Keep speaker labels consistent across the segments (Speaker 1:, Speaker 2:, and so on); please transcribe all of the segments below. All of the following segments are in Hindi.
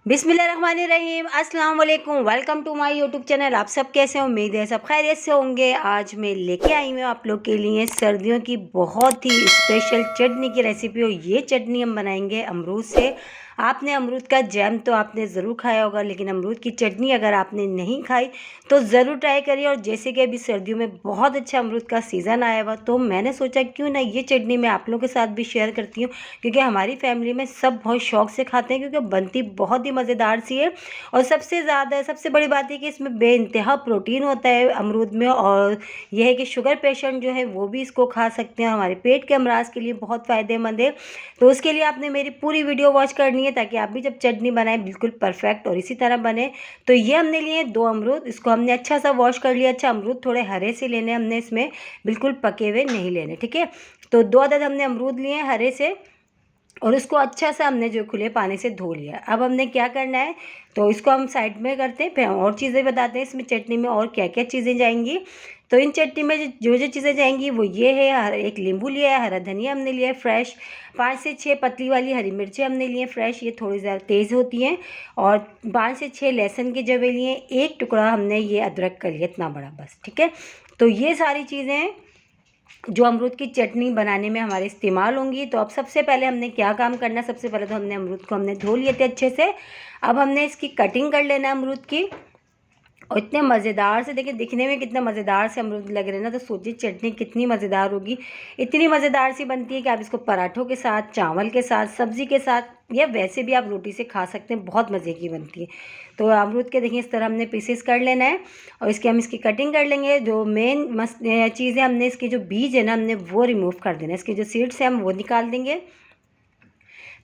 Speaker 1: बिस्मिल्लाहिर्रहमानिर्रहीम, अस्सलाम वालेकुम। Welcome to my YouTube channel. आप सब कैसे हैं? उम्मीद है सब खैरियत से होंगे। आज मैं लेके आई हूँ आप लोग के लिए सर्दियों की बहुत ही स्पेशल चटनी की रेसिपी। और ये चटनी हम बनाएंगे अमरूद से। आपने अमरूद का जैम तो आपने ज़रूर खाया होगा, लेकिन अमरूद की चटनी अगर आपने नहीं खाई तो ज़रूर ट्राई करिए। और जैसे कि अभी सर्दियों में बहुत अच्छा अमरूद का सीज़न आया हुआ, तो मैंने सोचा क्यों ना ये चटनी मैं आप लोगों के साथ भी शेयर करती हूँ, क्योंकि हमारी फैमिली में सब बहुत शौक से खाते हैं, क्योंकि बनती बहुत ही मज़ेदार सी है। और सबसे बड़ी बात है कि इसमें बेइंतहा प्रोटीन होता है अमरूद में। और यह है कि शुगर पेशेंट जो है वो भी इसको खा सकते हैं। हमारे पेट के अमराज के लिए बहुत फ़ायदेमंद है। तो उसके लिए आपने मेरी पूरी वीडियो वॉच करनी है, ताकि आप भी जब चटनी बनाएं बिल्कुल परफेक्ट और इसी तरह बने। तो ये हमने लिए 2 अमरूद, इसको हमने अच्छा सा वॉश कर लिया। अच्छा, अमरूद थोड़े हरे से लेने, हमने इसमें बिल्कुल पके हुए नहीं लेने, ठीक है। तो 2 अदद हमने अमरूद लिए हरे से, और उसको अच्छा सा हमने जो खुले पानी से धो लिया। अब हमने क्या करना है, तो इसको हम साइड में करते हैं, फिर और चीज़ें बताते हैं इसमें चटनी में और क्या क्या चीज़ें जाएंगी। तो इन चटनी में जो जो चीज़ें जाएंगी वो ये है, एक नींबू लिया है, हरा धनिया हमने लिया है फ्रेश, 5 से 6 पतली वाली हरी मिर्चें हमने लिए फ्रेश, ये थोड़ी ज़्यादा तेज़ होती हैं। और 5 से 6 लहसुन के जवे लिए, एक टुकड़ा हमने ये अदरक का लिया, इतना बड़ा बस, ठीक है। तो ये सारी चीज़ें जो अमरूद की चटनी बनाने में हमारे इस्तेमाल होंगी। तो अब सबसे पहले हमने क्या काम करना है, सबसे पहले तो हमने अमरूद को हमने धो लिए थे अच्छे से। अब हमने इसकी कटिंग कर लेना है अमरूद की। और इतने मज़ेदार से, देखिए दिखने में कितना मज़ेदार से अमरूद लग रहे हैं ना, तो सोचिए चटनी कितनी मज़ेदार होगी। इतनी मज़ेदार सी बनती है कि आप इसको पराठों के साथ, चावल के साथ, सब्ज़ी के साथ, या वैसे भी आप रोटी से खा सकते हैं। बहुत मज़े की बनती है। तो अमरूद के देखिए इस तरह हमने पीसेस कर लेना है, और इसकी हम इसकी कटिंग कर लेंगे। जो मेन मस्त चीज़ है, हमने इसके जो बीज है ना, हमने वो रिमूव कर देना है। इसके जो सीड्स हैं हम वो निकाल देंगे,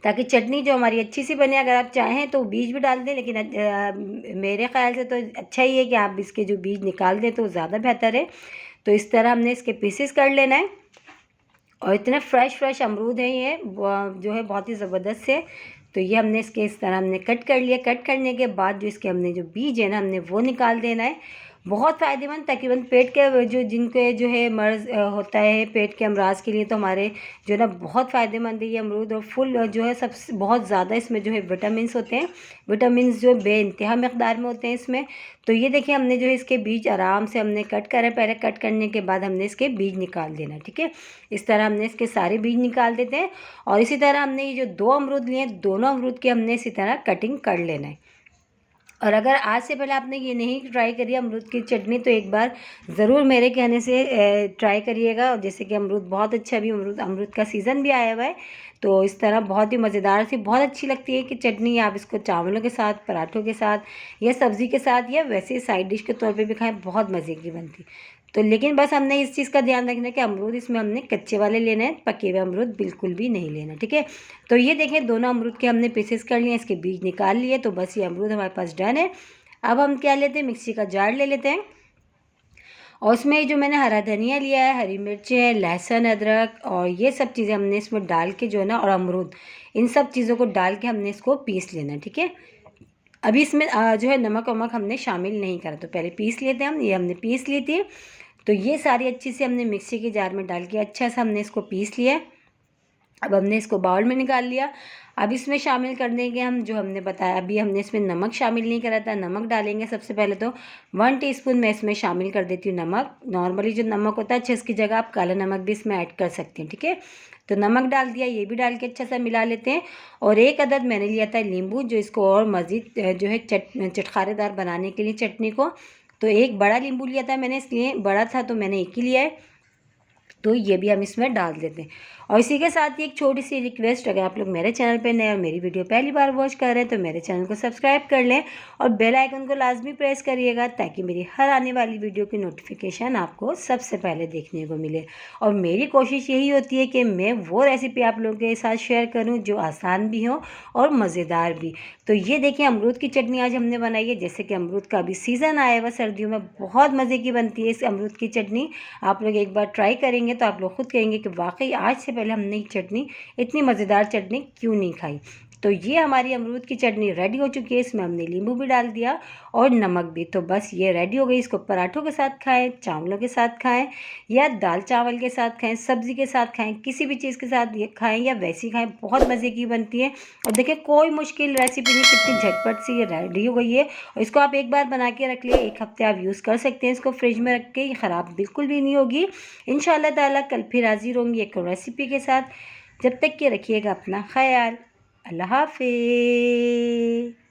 Speaker 1: ताकि चटनी जो हमारी अच्छी सी बने। अगर आप चाहें तो बीज भी डाल दें, लेकिन मेरे ख़्याल से तो अच्छा ही है कि आप इसके जो बीज निकाल दें तो ज़्यादा बेहतर है। तो इस तरह हमने इसके पीसेस कर लेना है। और इतने फ्रेश अमरूद हैं ये, जो है बहुत ही ज़बरदस्त से। तो ये हमने इसके इस तरह हमने कट कर लिया। कट करने के बाद जो इसके हमने जो बीज है ना, हमने वो निकाल देना है। बहुत फ़ायदेमंद, तकरीबन पेट के जो जिनके जो है मर्ज़ होता है पेट के अमराज के लिए, तो हमारे जो है ना बहुत फ़ायदेमंद है ये अमरूद। और फुल जो है सब बहुत ज़्यादा इसमें जो है विटामिन्स होते हैं। विटामिन्स जो बेइंतहा मकदार में होते हैं इसमें। तो ये देखिए हमने जो है इसके बीज आराम से हमने कट करें। पहले कट करने के बाद हमने इसके बीज निकाल देना, ठीक है। इस तरह हमने इसके सारे बीज निकाल देते हैं। और इसी तरह हमने ये जो 2 अमरूद लिए, दोनों अमरूद की हमने इसी तरह कटिंग कर लेना है। और अगर आज से पहले आपने ये नहीं ट्राई करी अमरूद की चटनी, तो एक बार ज़रूर मेरे कहने से ट्राई करिएगा। और जैसे कि अमरूद बहुत अच्छा, अभी अमरूद का सीज़न भी आया हुआ है, तो इस तरह बहुत ही मज़ेदार सी बहुत अच्छी लगती है कि चटनी आप इसको चावलों के साथ, पराठों के साथ, या सब्ज़ी के साथ, या वैसे साइड डिश के तौर पे भी खाएं, बहुत मज़े की बनती। तो लेकिन बस हमने इस चीज़ का ध्यान रखना है कि अमरूद इसमें हमने कच्चे वाले लेने हैं, पके हुए अमरूद बिल्कुल भी नहीं लेना, ठीक है। तो ये देखें दोनों अमरूद के हमने पीसेस कर लिए, इसके बीज निकाल लिए। तो बस ये अमरूद हमारे पास डन है। अब हम क्या लेते हैं, मिक्सी का जार ले लेते हैं। और उसमें जो मैंने हरा धनिया लिया है, हरी मिर्चें, लहसुन, अदरक, और ये सब चीज़ें हमने इसमें डाल के जो है ना, और अमरूद, इन सब चीज़ों को डाल के हमने इसको पीस लेना है, ठीक है। अभी इसमें जो है नमक वमक हमने शामिल नहीं करा, तो पहले पीस लेते हैं हम। ये हमने पीस ली थी। तो ये सारी अच्छी से हमने मिक्सी के जार में डाल के अच्छा सा हमने इसको पीस लिया। अब हमने इसको बाउल में निकाल लिया। अब इसमें शामिल कर देंगे हम, जो हमने बताया, अभी हमने इसमें नमक शामिल नहीं करा था। नमक डालेंगे सबसे पहले। तो 1 टीस्पून मैं इसमें शामिल कर देती हूँ नमक। नॉर्मली जो नमक होता है, अच्छा, इसकी जगह आप काला नमक भी इसमें ऐड कर सकते हैं, ठीक है। तो नमक डाल दिया, ये भी डाल के अच्छा सा मिला लेते हैं। और 1 अदद मैंने लिया था नींबू, जो इसको और मज़ीद जो है चटखारेदार बनाने के लिए चटनी को। तो 1 बड़ा नींबू लिया था मैंने, इसलिए बड़ा था तो मैंने 1 ही लिया है। तो ये भी हम इसमें डाल देते हैं। और इसी के साथ ही एक छोटी सी रिक्वेस्ट, अगर आप लोग मेरे चैनल पे नए और मेरी वीडियो पहली बार वॉच कर रहे हैं, तो मेरे चैनल को सब्सक्राइब कर लें और बेल आइकन को लाजमी प्रेस करिएगा, ताकि मेरी हर आने वाली वीडियो की नोटिफिकेशन आपको सबसे पहले देखने को मिले। और मेरी कोशिश यही होती है कि मैं वो रेसिपी आप लोगों के साथ शेयर करूँ जो आसान भी हो और मज़ेदार भी। तो ये देखिए अमरूद की चटनी आज हमने बनाई है। जैसे कि अमरूद का अभी सीज़न आया हुआ, सर्दियों में बहुत मज़े की बनती है इस अमरूद की चटनी। आप लोग एक बार ट्राई करेंगे तो आप लोग खुद कहेंगे कि वाकई आज से पहले हमने चटनी, इतनी मज़ेदार चटनी क्यों नहीं खाई। तो ये हमारी अमरूद की चटनी रेडी हो चुकी है। इसमें हमने नींबू भी डाल दिया और नमक भी। तो बस ये रेडी हो गई। इसको पराठों के साथ खाएं, चावलों के साथ खाएं या दाल चावल के साथ खाएं, सब्ज़ी के साथ खाएं, किसी भी चीज़ के साथ ये खाएं या वैसी खाएं, बहुत मज़े की बनती है। और देखिए कोई मुश्किल रेसिपी नहीं, कितनी झटपट से ये रेडी हो गई है। और इसको आप एक बार बना के रख लिए, 1 हफ्ते आप यूज़ कर सकते हैं इसको फ्रिज में रख के, ये ख़राब बिल्कुल भी नहीं होगी। इंशाल्लाह ताला कल फिर हाज़िर होंगी एक रेसिपी के साथ। जब तक के रखिएगा अपना ख़याल। अल्लाह हाफ़िज़।